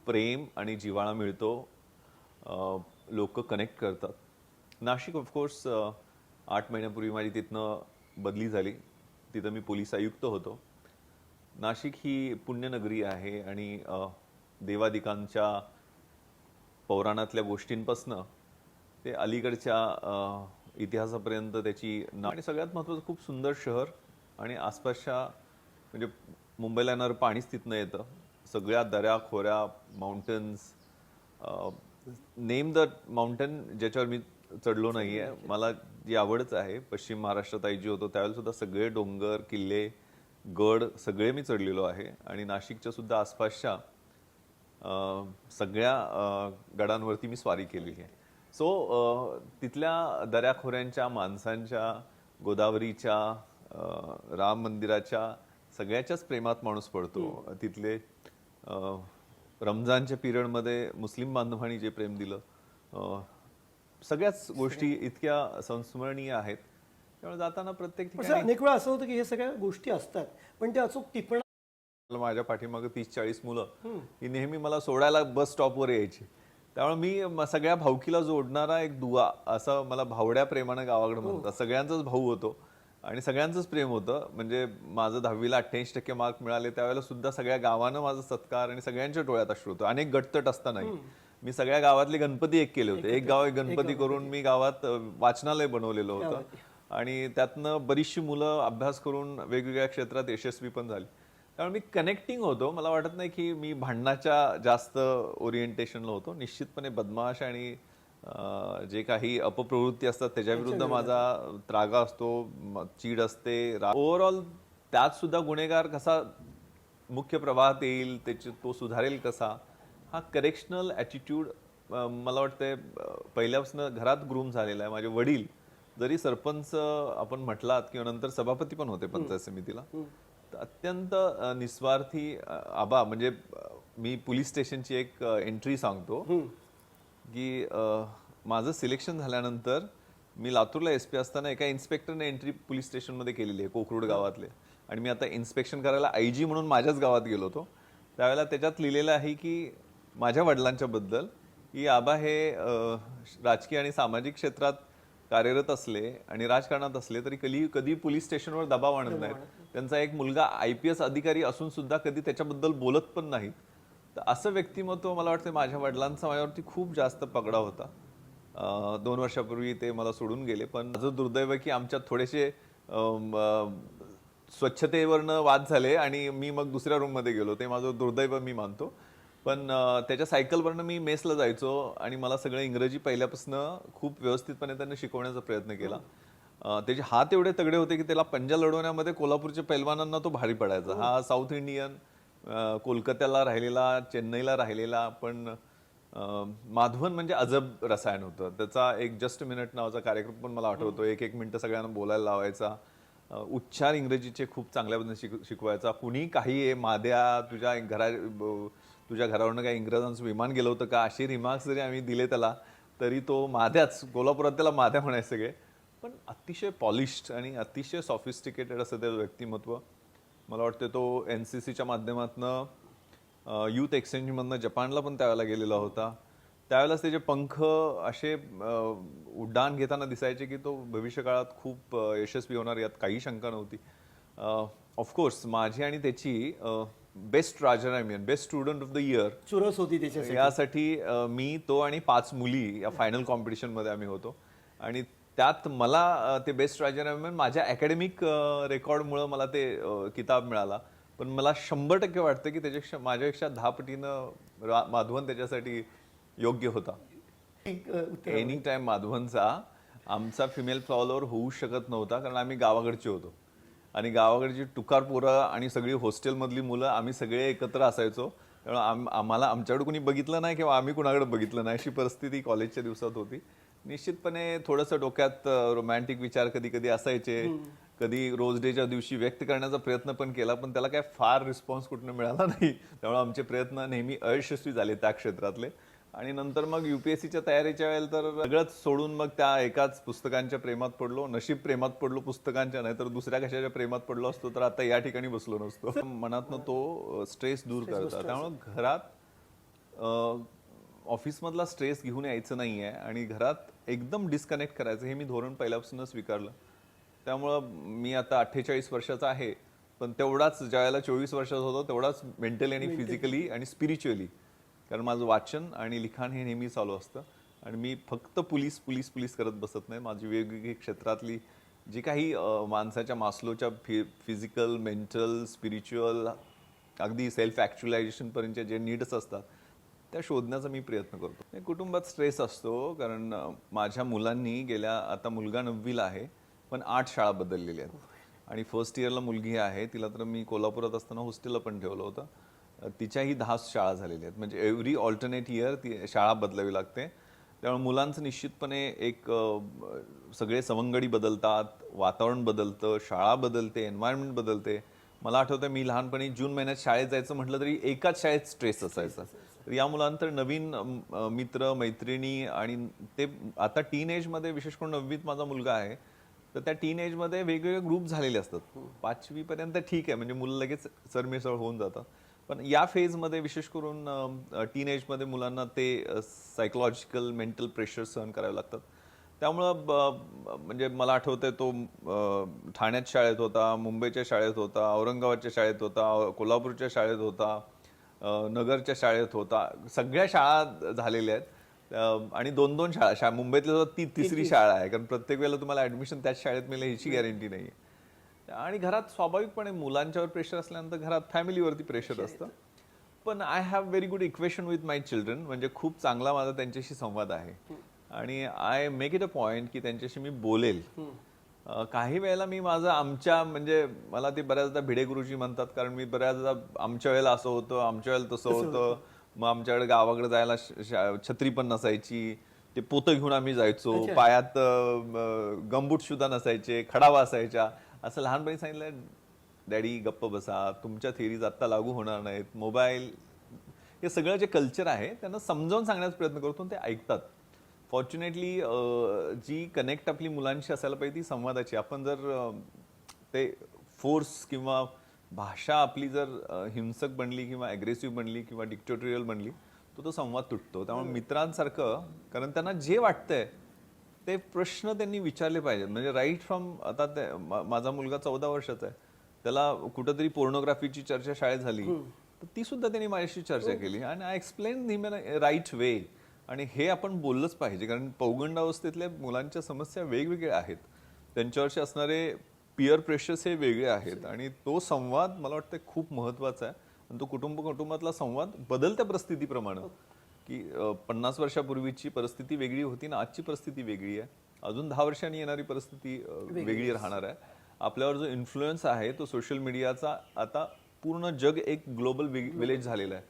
प्रेम आणि जिव्हाळा मिळतो. लोक कनेक्ट करतात. नाशिक ऑफकोर्स 8 महिन्यापूर्वी माझी तिथनं बदली झाली. तिथं मी पोलीस आयुक्त होतो. नाशिक ही पुण्यनगरी आहे आणि देवादिकांच्या पौराणातल्या गोष्टींपासनं ते अलीकडच्या इतिहासापर्यंत त्याची आणि सगळ्यात महत्त्वाचं खूप सुंदर शहर आणि आसपासच्या म्हणजे मुंबईला येणारं पाणीच तिथनं येतं. सगळ्या दऱ्या खोऱ्या माउंटन्स, नेम द माउंटन ज्याच्यावर मी चढलो नाही आहे. मला जी आवडच आहे. पश्चिम महाराष्ट्रात आईजी होतो त्यावेळेला सुद्धा सगळे डोंगर किल्ले गड सगळे मी चढलेलो आहे आणि नाशिकच्या सुद्धा आसपासच्या सगळ्या गडांवरती मी स्वारी केलेली आहे. सो तिथल्या दऱ्याखोऱ्यांच्या माणसांच्या गोदावरीच्या राम मंदिराच्या सगळ्याच्याच प्रेमात माणूस पडतो. तिथले रमजानच्या पिरियडमध्ये मुस्लिम बांधवांनी जे प्रेम दिलं, सगळ्याच गोष्टी इतक्या संस्मरणीय आहेत. त्यामुळे जाताना प्रत्येक ठिकाणी अनेक वेळा असं होतं की हे सगळ्या गोष्टी असतात पण ते अचूक टिपण माझ्या पाठीमागे 30-40 मुलं ही नेहमी मला सोडायला बस स्टॉपवर यायची. त्यामुळे मी सगळ्या भावकीला जोडणारा एक दुवा असं मला भावड्या प्रेमानं गावाकडे म्हणतात. सगळ्यांचाच भाऊ होतो आणि सगळ्यांचंच प्रेम होतं. म्हणजे माझं 10वीला 88% मार्क मिळाले त्यावेळेला सुद्धा सगळ्या गावानं माझा सत्कार आणि सगळ्यांच्या डोळ्यात अश्रू होतं. अनेक गटतट असतानाही मी सगळ्या गावातले गणपती एक केले होते. एक गाव एक गणपती करून मी गावात वाचनालय बनवलेलं होतं आणि त्यातनं बरीचशी मुलं अभ्यास करून वेगवेगळ्या क्षेत्रात यशस्वी पण झाली. त्यामुळे मी कनेक्टिंग होतो. मला वाटत नाही की मी भांडणाच्या जास्त ओरिएंटेशनला होतो. निश्चितपणे बदमाश आणि जे काही अपप्रवृत्ती असतात त्याच्याविरुद्ध माझा त्रागा असतो, चीड असते. ओव्हरऑल त्यात सुद्धा गुन्हेगार कसा मुख्य प्रवाहात येईल, त्याचे तो सुधारेल कसा, हा करेक्शनल ॲटिट्यूड मला वाटतंय पहिल्यापासून घरात ग्रूम झालेला आहे. माझे वडील जरी सरपंच आपण म्हटलात किंवा नंतर सभापती पण होते पंचायत समितीला, अत्यंत निस्वार्थी आबा. म्हणजे मी पोलीस स्टेशनची एक एंट्री सांगतो की माझं सिलेक्शन झाल्यानंतर मी लातूरला SP असताना एका इन्स्पेक्टरने एंट्री पोलीस स्टेशनमध्ये केलेली आहे कोकरूड गावातले. आणि मी आता इन्स्पेक्शन करायला IG म्हणून माझ्याच गावात गेलो होतो. त्यावेळेला त्याच्यात लिहिलेलं आहे की माझ्या वडिलांच्या बद्दल की आबा हे राजकीय आणि सामाजिक क्षेत्रात कार्यरत असले आणि राजकारणात असले तरी कधी पोलीस स्टेशनवर दबाव आणत नाहीत. त्यांचा एक मुलगा IPS अधिकारी असून सुद्धा कधी त्याच्याबद्दल बोलत पण नाहीत. तर असं व्यक्तिमत्व मला वाटतं माझ्या वडिलांचा माझ्यावरती खूप जास्त पगडा होता. 2 वर्षापूर्वी ते मला सोडून गेले. पण माझं दुर्दैव की आमच्यात थोडेसे स्वच्छतेवरनं वाद झाले आणि मी मग दुसऱ्या रूममध्ये गेलो. ते माझं दुर्दैव मी मानतो. पण त्याच्या सायकलवरनं मी मेसला जायचो आणि मला सगळं इंग्रजी पहिल्यापासून खूप व्यवस्थितपणे त्यांनी शिकवण्याचा प्रयत्न केला. त्याचे हात एवढे तगडे होते की त्याला पंजा लढवण्यामध्ये कोल्हापूरच्या पैलवानांना तो भारी पडायचा. हा साऊथ इंडियन, कोलकात्याला राहिलेला, चेन्नईला राहिलेला, पण माधवन म्हणजे अजब रसायन होतं. त्याचा एक जस्ट मिनिट नावाचा कार्यक्रम पण मला आठवतो. 1-1 मिनिटं सगळ्यांना बोलायला लावायचा. उच्चार इंग्रजीचे खूप चांगल्या पद्धतीने शिकवायचा. कुणी काही आहे माद्या, तुझ्या घरावरनं काही इंग्रजांचं विमान गेलं होतं का, अशी रिमार्क्स जरी आम्ही दिले त्याला तरी तो माद्याच, कोल्हापुरात त्याला माद्या म्हणायचे सगळे. पण अतिशय पॉलिश्ड आणि अतिशय सॉफिस्टिकेटेड असं त्याचं व्यक्तिमत्व. मला वाटतं तो NCCच्या माध्यमातनं युथ एक्सचेंजमधनं जपानला पण त्यावेळेला गेलेला होता. त्यावेळेलाच त्याचे पंख असे उड्डाण घेताना दिसायचे की तो भविष्यकाळात खूप यशस्वी होणार, यात काही शंका नव्हती. ऑफकोर्स माझी आणि त्याची बेस्ट राजरामियन, best student of the year चुरस होती त्याच्यासाठी. यासाठी मी, तो आणि 5 मुली या फायनल कॉम्पिटिशनमध्ये आम्ही होतो. आणि त्यात मला ते बेस्ट राजरामियन माझ्या अकॅडमिक रेकॉर्डमुळं मला ते किताब मिळाला. पण मला 100% वाटतं की त्याच्यापेक्षा माझ्यापेक्षा 10 पटीनं माधवन त्याच्यासाठी योग्य होता. एनी टाइम माधवनचा आमचा फिमेल फॉलोअर होऊ शकत नव्हता, कारण आम्ही गावाकडचे होतो आणि गावाकडची टुकार पोरं आणि सगळी हॉस्टेलमधली मुलं आम्ही सगळे एकत्र असायचो. त्यामुळे आम्हाला आमच्याकडे कुणी बघितलं नाही किंवा आम्ही कुणाकडे बघितलं नाही अशी परिस्थिती कॉलेजच्या दिवसात होती. निश्चितपणे थोडंसं डोक्यात रोमॅन्टिक विचार कधी कधी असायचे. कधी रोज डेच्या दिवशी व्यक्त करण्याचा प्रयत्न पण केला, पण त्याला काय फार रिस्पॉन्स कुठनं मिळाला नाही. त्यामुळे आमचे प्रयत्न नेहमी अयशस्वी झाले त्या क्षेत्रातले. आणि नंतर मग UPSCच्या तयारीच्या वेळेला तर सगळंच सोडून मग त्या एकाच पुस्तकांच्या प्रेमात पडलो. नशीब प्रेमात पडलो पुस्तकांच्या, नाही तर दुसऱ्या कशाच्या प्रेमात पडलो असतो तर आता या ठिकाणी बसलो नसतो. मनातनं तो स्ट्रेस दूर करता. त्यामुळे घरात ऑफिसमधला स्ट्रेस घेऊन यायचं नाही आहे आणि घरात एकदम डिस्कनेक्ट करायचं हे मी धोरण पहिल्यापासूनच स्वीकारलं. त्यामुळं मी आता 48 वर्षाचा आहे, पण तेवढाच ज्यावेळेला 24 वर्षाचा होतो तेवढाच मेंटली आणि फिजिकली आणि स्पिरिच्युअली, कारण माझं वाचन आणि लिखाण हे नेहमी चालू असतं. आणि मी फक्त पोलीस पोलीस पोलीस करत बसत नाही. माझी वेगवेगळी क्षेत्रातली जी काही माणसाच्या मास्लोच्या फिजिकल, मेंटल, स्पिरिच्युअल, अगदी सेल्फ ॲक्च्युलायझेशनपर्यंतचे जे नीड्स असतात त्या शोधण्याचा मी प्रयत्न करतो. हे कुटुंबात स्ट्रेस असतो, कारण माझ्या मुलांनी आता मुलगा 9वीला आहे, पण 8 शाळा बदललेल्या आहेत. आणि फर्स्ट इयरला मुलगी आहे, तिला तर मी कोल्हापुरात असताना हॉस्टेलला पण ठेवलं होतं. तिच्याही 10 शाळा झालेल्या आहेत, म्हणजे एव्हरी ऑल्टरनेट इयर ती शाळा बदलावी लागते. त्यामुळे मुलांचं निश्चितपणे एक सगळे सवंगडी बदलतात, वातावरण बदलतं, शाळा बदलते, एन्व्हायरमेंट बदलते. मला आठवतं मी लहानपणी जून महिन्यात शाळेत जायचं म्हटलं तरी एकाच शाळेत स्ट्रेस असायचा. तर या मुलांतर नवीन मित्र मैत्रिणी, आणि ते आता टीन एजमध्ये, विशेष करून 9वीत माझा मुलगा आहे, तर त्या टीन एजमध्ये वेगवेगळे ग्रुप झालेले असतात. 5वी पर्यंत ठीक आहे, म्हणजे मुलं लगेच सरमिसळ होऊन जातात. पण या फेजमध्ये विशेष करून टीन एजमध्ये मुलांना ते सायकोलॉजिकल मेंटल प्रेशर सहन करावे लागतात. त्यामुळं म्हणजे मला आठवतंय तो ठाण्यात शाळेत होता, मुंबईच्या शाळेत होता, औरंगाबादच्या शाळेत होता, कोल्हापूरच्या शाळेत होता, नगरच्या शाळेत होता. सगळ्या शाळा झालेल्या आहेत. आणि 2-2 शाळा मुंबईतल्या तिसरी शाळा आहे, कारण प्रत्येक वेळेला तुम्हाला ऍडमिशन त्याच शाळेत मिळेल ह्याची गॅरंटी नाही. आणि घरात स्वाभाविकपणे मुलांच्यावर प्रेशर असल्यानंतर घरात फॅमिलीवरती प्रेशर असतं. पण I have very good equation with my children, म्हणजे खूप चांगला माझा त्यांच्याशी संवाद आहे. आणि I make it a point की त्यांच्याशी मी बोलेल. काही वेळेला मी आमच्या, म्हणजे मला ते बऱ्याचदा भिडे गुरुजी म्हणतात, कारण मी बऱ्याचदा आमच्या वेळेला असं होतं, आमच्या वेळेला तसं होतं. मग आमच्याकडे गावाकडे जायला छत्री पण नसायची, ते पोतं घेऊन आम्ही जायचो, पायात गमबूट सुद्धा नसायचे, खडावा असायच्या. असं लहानपणी सांगितलं, डॅडी गप्प बसा, तुमच्या थिअरीज आत्ता लागू होणार नाहीत, मोबाईल, हे सगळं जे कल्चर आहे त्यांना समजावून सांगण्याचा प्रयत्न करतो आणि ते ऐकतात. फॉर्च्युनेटली जी कनेक्ट आपली मुलांशी असायला पाहिजे ती संवादाची. आपण जर ते फोर्स किंवा भाषा आपली जर हिंसक बनली किंवा ॲग्रेसिव्ह बनली किंवा डिक्टेटोरियल बनली, तो संवाद तुटतो. त्यामुळे मित्रांसारखं, कारण त्यांना जे वाटतंय ते प्रश्न त्यांनी विचारले पाहिजेत. म्हणजे राईट फ्रॉम, आता माझा मुलगा 14 वर्षाचा आहे, त्याला कुठंतरी पोर्नोग्राफीची चर्चा शाळेत झाली, तर ती सुद्धा त्यांनी माझ्याशी चर्चा केली आणि I explain him in a right way. आणि हे आपण बोललंच पाहिजे, कारण पौगंडावस्थेतल्या मुलांच्या समस्या वेगवेगळ्या आहेत, त्यांच्यावरचे असणारे पिअर प्रेशर्स हे वेगळे आहेत. आणि तो संवाद मला वाटतं खूप महत्त्वाचा आहे. आणि तो कुटुंबातला संवाद बदलत्या परिस्थितीप्रमाणे, की 50 वर्षापूर्वीची परिस्थिती वेगळी होती ना आजची परिस्थिती वेगळी आहे. अजून 10 वर्षांनी येणारी परिस्थिती वेगळी राहणार आहे. आपल्यावर जो इन्फ्लुएन्स आहे तो सोशल मीडियाचा, आता पूर्ण जग एक ग्लोबल विलेज झालेला आहे.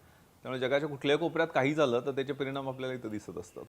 त्यामुळे जगाच्या कुठल्याही कोपऱ्यात काही झालं तर त्याचे परिणाम आपल्याला इथं दिसत असतात.